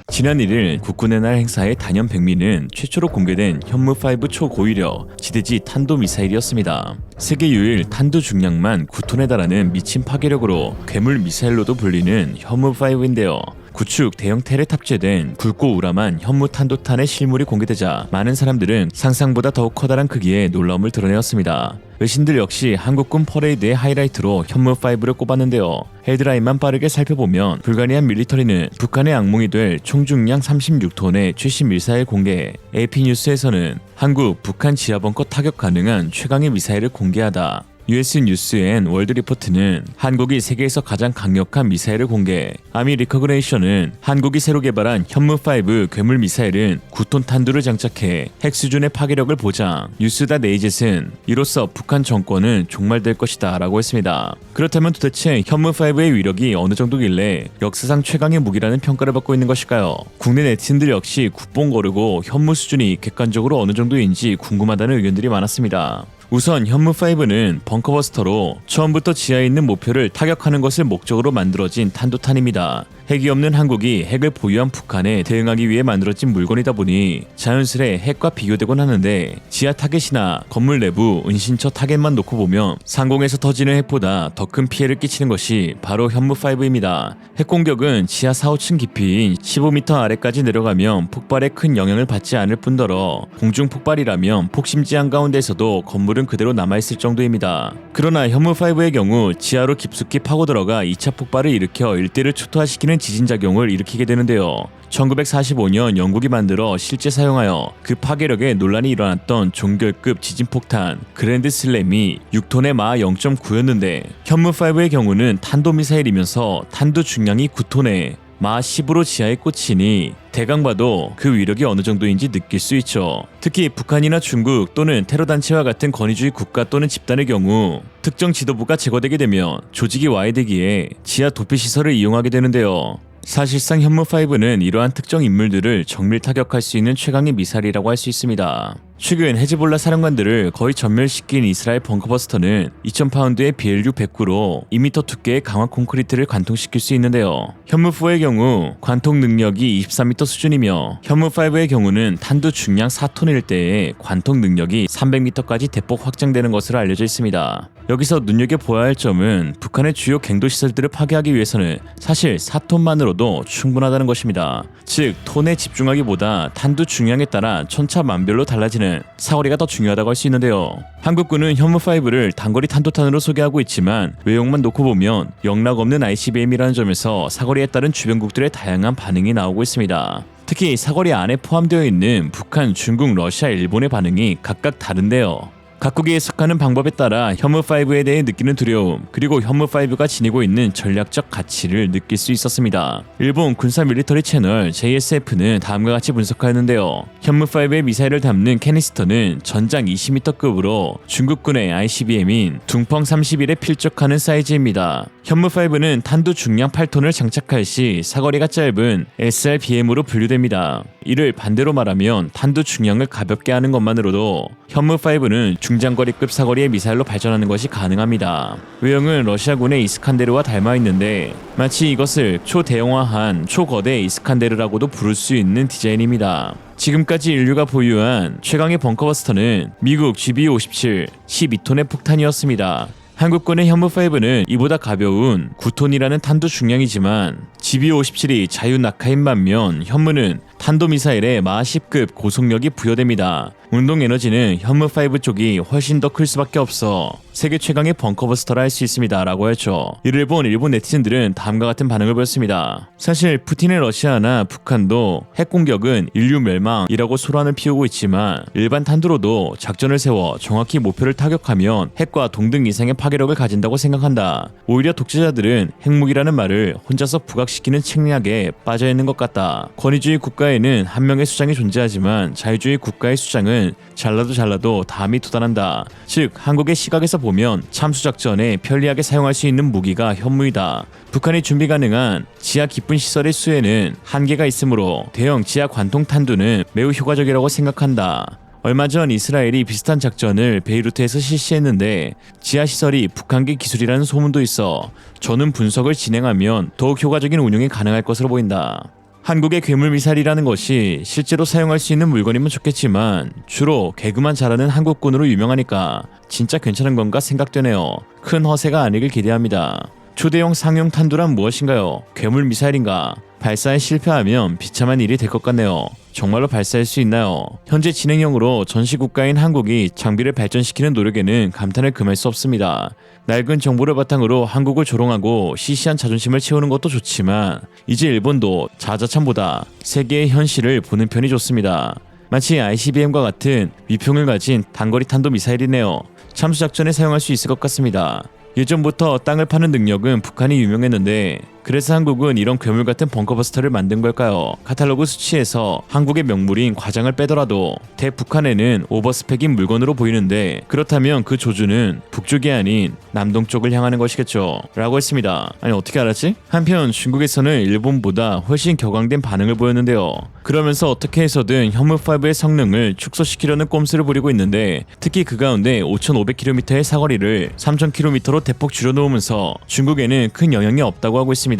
지난 1일 국군의 날 행사의 단연 백미는 최초로 공개된 현무5 초고위력 지대지 탄도미사일이었습니다. 세계 유일 탄두 중량만 9톤에 달하는 미친 파괴력으로 괴물 미사일로도 불리는 현무5인데요. 구축 대형 텔에 탑재된 굵고 우람한 현무 탄도탄의 실물이 공개되자 많은 사람들은 상상보다 더욱 커다란 크기에 놀라움을 드러내었습니다. 외신들 역시 한국군 퍼레이드의 하이라이트로 현무5를 꼽았는데요. 헤드라인만 빠르게 살펴보면 불가리안 밀리터리는 북한의 악몽이 될 총중량 36톤의 최신 미사일 공개, AP뉴스에서는 한국, 북한 지하벙커 타격 가능한 최강의 미사일을 공개하다, US 뉴스 앤 월드 리포트는 한국이 세계에서 가장 강력한 미사일을 공개, 아미 리커그네이션은 한국이 새로 개발한 현무5 괴물 미사일은 9톤 탄두를 장착해 핵 수준의 파괴력을 보장, 뉴스닷에이젯은 이로써 북한 정권은 종말될 것이다 라고 했습니다. 그렇다면 도대체 현무5의 위력이 어느 정도길래 역사상 최강의 무기라는 평가를 받고 있는 것일까요? 국내 네티즌들 역시 굿봉 거르고 현무 수준이 객관적으로 어느 정도인지 궁금하다는 의견들이 많았습니다. 우선 현무5는 벙커버스터로 처음부터 지하에 있는 목표를 타격하는 것을 목적으로 만들어진 탄도탄입니다. 핵이 없는 한국이 핵을 보유한 북한에 대응하기 위해 만들어진 물건이다 보니 자연스레 핵과 비교되곤 하는데, 지하 타겟이나 건물 내부 은신처 타겟만 놓고 보면 상공에서 터지는 핵보다 더 큰 피해를 끼치는 것이 바로 현무5입니다. 핵 공격은 지하 4-5층 깊이인 15m 아래까지 내려가면 폭발에 큰 영향을 받지 않을 뿐더러 공중 폭발이라면 폭심지 한가운데에서도 건물은 그대로 남아있을 정도입니다. 그러나 현무5의 경우 지하로 깊숙이 파고 들어가 2차 폭발을 일으켜 일대를 초토화시키는 지진작용을 일으키게 되는데요. 1945년 영국이 만들어 실제 사용하여 그 파괴력에 논란이 일어났던 종결급 지진폭탄 그랜드 슬램이 6톤의 마 0.9였는데 현무5의 경우는 탄도미사일이면서 탄두 중량이 9톤에 마 10으로 지하에 꽂히니 대강 봐도 그 위력이 어느 정도인지 느낄 수 있죠. 특히 북한이나 중국 또는 테러단체와 같은 권위주의 국가 또는 집단의 경우 특정 지도부가 제거되게 되면 조직이 와해되기에 지하 도피시설을 이용하게 되는데요. 사실상 현무5는 이러한 특정 인물들을 정밀 타격할 수 있는 최강의 미사일이라고 할 수 있습니다. 최근 헤즈볼라 사령관들을 거의 전멸시킨 이스라엘 벙커버스터는 2000파운드의 BLU-109로 2m 두께의 강화 콘크리트를 관통시킬 수 있는데요. 현무4의 경우 관통 능력이 23m 수준이며 현무5의 경우는 탄두 중량 4톤일 때에 관통 능력이 300m까지 대폭 확장되는 것으로 알려져 있습니다. 여기서 눈여겨보아야 할 점은 북한의 주요 갱도시설들을 파괴하기 위해서는 사실 4톤만으로도 충분하다는 것입니다. 즉 톤에 집중하기보다 탄두 중량에 따라 천차만별로 달라지는 사거리가 더 중요하다고 할 수 있는데요. 한국군은 현무5를 단거리 탄도탄으로 소개하고 있지만 외형만 놓고 보면 영락없는 ICBM이라는 점에서 사거리에 따른 주변국들의 다양한 반응이 나오고 있습니다. 특히 사거리 안에 포함되어 있는 북한, 중국, 러시아, 일본의 반응이 각각 다른데요. 각국이 해석하는 방법에 따라 현무5에 대해 느끼는 두려움, 그리고 현무5가 지니고 있는 전략적 가치를 느낄 수 있었습니다. 일본 군사 밀리터리 채널 JSF는 다음과 같이 분석하였는데요. 현무5의 미사일을 담는 캐니스터는 전장 20m급으로 중국군의 ICBM인 둥펑 31에 필적하는 사이즈입니다. 현무5는 탄두 중량 8톤을 장착할 시 사거리가 짧은 SRBM으로 분류됩니다. 이를 반대로 말하면 탄두 중량을 가볍게 하는 것만으로도 현무5는 중장거리급 사거리의 미사일로 발전하는 것이 가능합니다. 외형은 러시아군의 이스칸데르와 닮아 있는데 마치 이것을 초대형화한 초거대 이스칸데르라고도 부를 수 있는 디자인입니다. 지금까지 인류가 보유한 최강의 벙커버스터는 미국 GBU-57 12톤의 폭탄이었습니다. 한국군의 현무5는 이보다 가벼운 9톤이라는 탄두 중량이지만 GBU-57이 자유낙하인 반면 현무는 탄도미사일에 마 10급 고속력이 부여됩니다. 운동 에너지는 현무5 쪽이 훨씬 더 클 수밖에 없어 세계 최강의 벙커버스터라 할 수 있습니다 라고 했죠. 이를 본 일본 네티즌들은 다음과 같은 반응을 보였습니다. 사실 푸틴의 러시아나 북한도 핵공격은 인류 멸망이라고 소란을 피우고 있지만 일반 탄두로도 작전을 세워 정확히 목표를 타격하면 핵과 동등 이상의 파괴력을 가진다고 생각한다. 오히려 독재자들은 핵무기라는 말을 혼자서 부각시키는 책략에 빠져있는 것 같다. 권위주의 국가에는 한 명의 수장이 존재하지만 자유주의 국가의 수장은 잘라도 다음이 도달한다. 즉 한국의 시각에서 보면 참수작전에 편리하게 사용할 수 있는 무기가 현무이다. 북한이 준비 가능한 지하 깊은 시설의 수에는 한계가 있으므로 대형 지하 관통 탄두는 매우 효과적이라고 생각한다. 얼마 전 이스라엘이 비슷한 작전을 베이루트에서 실시했는데 지하시설이 북한계 기술이라는 소문도 있어 저는 분석을 진행하면 더욱 효과적인 운용이 가능할 것으로 보인다. 한국의 괴물미사일이라는 것이 실제로 사용할 수 있는 물건이면 좋겠지만 주로 개그만 잘하는 한국군으로 유명하니까 진짜 괜찮은 건가 생각되네요. 큰 허세가 아니길 기대합니다. 초대형 상용 탄두란 무엇인가요? 괴물미사일인가? 발사에 실패하면 비참한 일이 될 것 같네요. 정말로 발사할 수 있나요? 현재 진행형으로 전시국가인 한국이 장비를 발전시키는 노력에는 감탄을 금할 수 없습니다. 낡은 정보를 바탕으로 한국을 조롱하고 시시한 자존심을 채우는 것도 좋지만 이제 일본도 자자참보다 세계의 현실을 보는 편이 좋습니다. 마치 ICBM과 같은 위평을 가진 단거리 탄도미사일이네요. 참수작전에 사용할 수 있을 것 같습니다. 예전부터 땅을 파는 능력은 북한이 유명했는데 그래서 한국은 이런 괴물 같은 벙커버스터를 만든 걸까요? 카탈로그 수치에서 한국의 명물인 과장을 빼더라도 대북한에는 오버스펙인 물건으로 보이는데 그렇다면 그 조주는 북쪽이 아닌 남동쪽을 향하는 것이겠죠 라고 했습니다. 아니 어떻게 알았지? 한편 중국에서는 일본보다 훨씬 격앙된 반응을 보였는데요. 그러면서 어떻게 해서든 현무5의 성능을 축소시키려는 꼼수를 부리고 있는데 특히 그 가운데 5,500km의 사거리를 3,000km로 대폭 줄여놓으면서 중국에는 큰 영향이 없다고 하고 있습니다.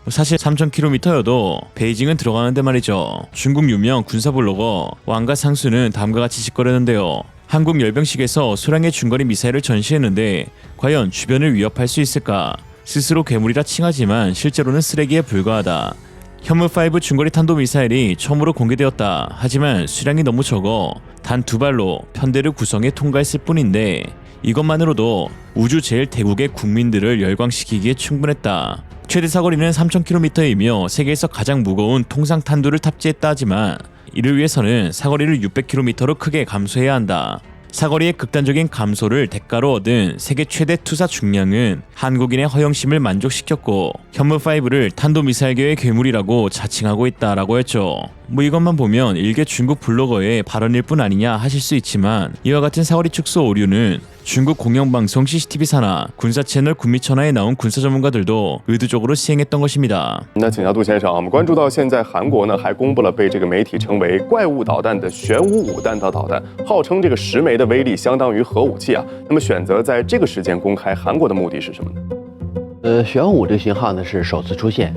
사실 3,000km여도 베이징은 들어가는데 말이죠. 중국 유명 군사블로거 왕가 상수는 다음과 같이 짓거렸는데요. 한국 열병식에서 소량의 중거리 미사일을 전시했는데 과연 주변을 위협할 수 있을까? 스스로 괴물이라 칭하지만 실제로는 쓰레기에 불과하다. 현무5 중거리 탄도미사일이 처음으로 공개되었다. 하지만 수량이 너무 적어 단 2발로 편대를 구성해 통과했을 뿐인데 이것만으로도 우주 제일 대국의 국민들을 열광시키기에 충분했다. 최대 사거리는 3,000km이며 세계에서 가장 무거운 통상 탄두를 탑재했다 하지만 이를 위해서는 사거리를 600km로 크게 감소해야 한다. 사거리의 극단적인 감소를 대가로 얻은 세계 최대 투사 중량은 한국인의 허영심을 만족시켰고 현무5를 탄도미사일계의 괴물이라고 자칭하고 있다라고 했죠. 이것만 보면 일개 중국 블로거의 발언일 뿐 아니냐 하실 수 있지만 이와 같은 사거리 축소 오류는 중국 공영방송 CCTV 사나 군사 채널 군미천하에 나온 군사 전문가들도 의도적으로 시행했던 것입니다. 那请教杜先生啊，我们关注到现在韩国呢还公布了被这个媒体称为怪物导弹的玄武5弹道导弹，号称这个10枚的威力相当于核武器啊。那么选择在这个时间公开韩国的目的是什么呢？玄武这个型号呢是首次出现，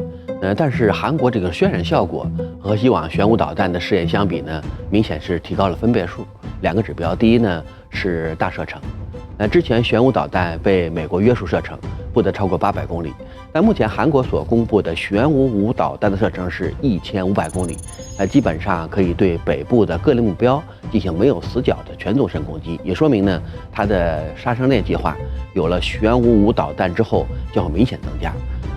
但是韩国这个渲染效果和以往玄武导弹的试验相比呢，明显是提高了分贝数。两个指标，第一呢是大射程，之前玄武导弹被美国约束射程不得超过800公里，但目前韩国所公布的玄武5导弹的射程是1500公里，基本上可以对北部的各类目标进行没有死角的全纵深攻击，也说明呢它的杀伤链计划有了玄武5导弹之后将会明显增加，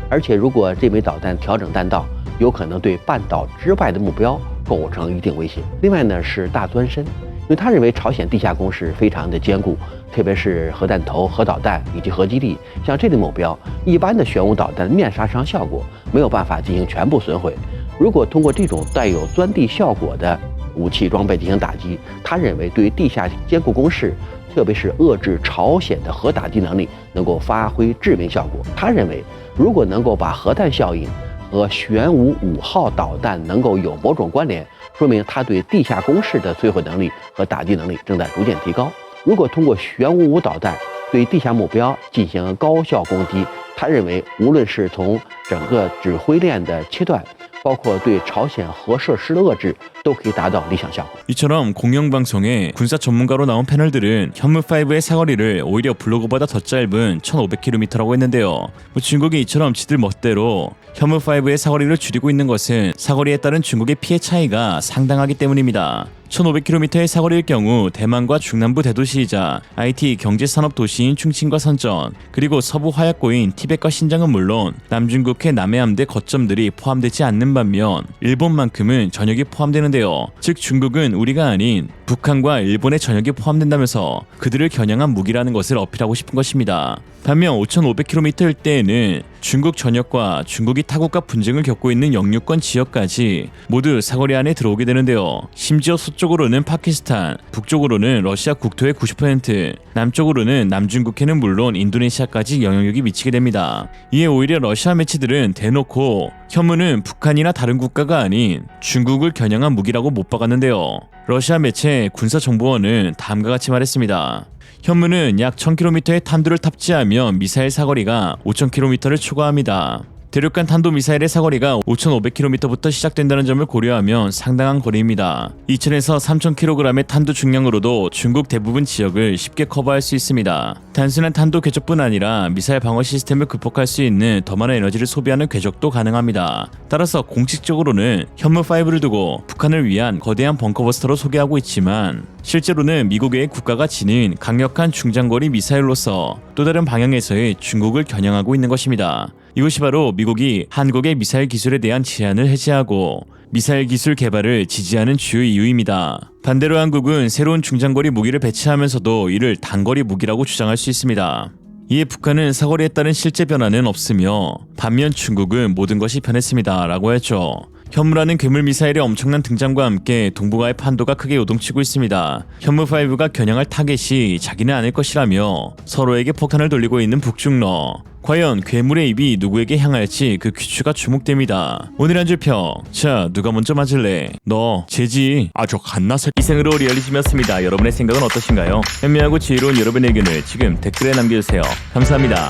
而且如果这枚导弹调整弹道，有可能对半岛之外的目标构成一定威胁。另外呢是大钻深，因为他认为朝鲜地下工事非常的坚固，特别是核弹头、核导弹以及核基地，像这类目标，一般的玄武导弹面杀伤效果没有办法进行全部损毁。如果通过这种带有钻地效果的武器装备进行打击，他认为对地下坚固工事，特别是遏制朝鲜的核打击能力，能够发挥致命效果。他认为，如果能够把核弹效应和玄武5号导弹能够有某种关联，说明它对地下工事的摧毁能力和打击能力正在逐渐提高。如果通过玄武5导弹对地下目标进行高效攻击，他认为无论是从整个指挥链的切断，包括对朝鲜核设施的遏制，都可以达到理想效果。 이처럼 공영방송에 군사 전문가로 나온 패널들은 현무5의 사거리를 오히려 블로그보다 더 짧은 1,500km라고 했는데요. 중국이 이처럼 지들 멋대로 현무5의 사거리를 줄이고 있는 것은 사거리에 따른 중국의 피해 차이가 상당하기 때문입니다. 1,500km의 사거리일 경우 대만과 중남부 대도시이자 IT 경제산업 도시인 충칭과 선전, 그리고 서부 화약고인 티벳과 신장은 물론 남중국해 남해함대 거점들이 포함되지 않는 반면 일본만큼은 전역이 포함되는데요. 즉 중국은 우리가 아닌 북한과 일본의 전역이 포함된다면서 그들을 겨냥한 무기라는 것을 어필하고 싶은 것입니다. 반면 5,500km일 때에는 중국 전역과 중국이 타국과 분쟁을 겪고 있는 영유권 지역까지 모두 사거리 안에 들어오게 되는데요. 심지어 서쪽으로는 파키스탄, 북쪽으로는 러시아 국토의 90%, 남쪽으로는 남중국해는 물론 인도네시아까지 영향력이 미치게 됩니다. 이에 오히려 러시아 매체들은 대놓고 현무는 북한이나 다른 국가가 아닌 중국을 겨냥한 무기라고 못 박았는데요. 러시아 매체 군사정보원은 다음과 같이 말했습니다. 현무는 약 1000km의 탄두를 탑재하며 미사일 사거리가 5000km를 초과합니다. 대륙간 탄도미사일의 사거리가 5500km부터 시작된다는 점을 고려하면 상당한 거리입니다. 2000에서 3000kg의 탄도 중량으로도 중국 대부분 지역을 쉽게 커버할 수 있습니다. 단순한 탄도 궤적뿐 아니라 미사일 방어 시스템을 극복할 수 있는 더 많은 에너지를 소비하는 궤적도 가능합니다. 따라서 공식적으로는 현무5를 두고 북한을 위한 거대한 벙커버스터로 소개하고 있지만 실제로는 미국의 국가가 지닌 강력한 중장거리 미사일로서 또 다른 방향에서의 중국을 겨냥하고 있는 것입니다. 이것이 바로 미국이 한국의 미사일 기술에 대한 제한을 해제하고 미사일 기술 개발을 지지하는 주요 이유입니다. 반대로 한국은 새로운 중장거리 무기를 배치하면서도 이를 단거리 무기라고 주장할 수 있습니다. 이에 북한은 사거리에 따른 실제 변화는 없으며 반면 중국은 모든 것이 변했습니다 라고 했죠. 현무라는 괴물 미사일의 엄청난 등장과 함께 동북아의 판도가 크게 요동치고 있습니다. 현무5가 겨냥할 타겟이 자기는 아닐 것이라며 서로에게 폭탄을 돌리고 있는 북중러. 과연 괴물의 입이 누구에게 향할지 그 귀추가 주목됩니다. 오늘 한 줄 평. 자, 누가 먼저 맞을래? 너, 쟤지. 저 갓나서. 이상으로 리얼리즘이었습니다. 여러분의 생각은 어떠신가요? 현명하고 지혜로운 여러분의 의견을 지금 댓글에 남겨주세요. 감사합니다.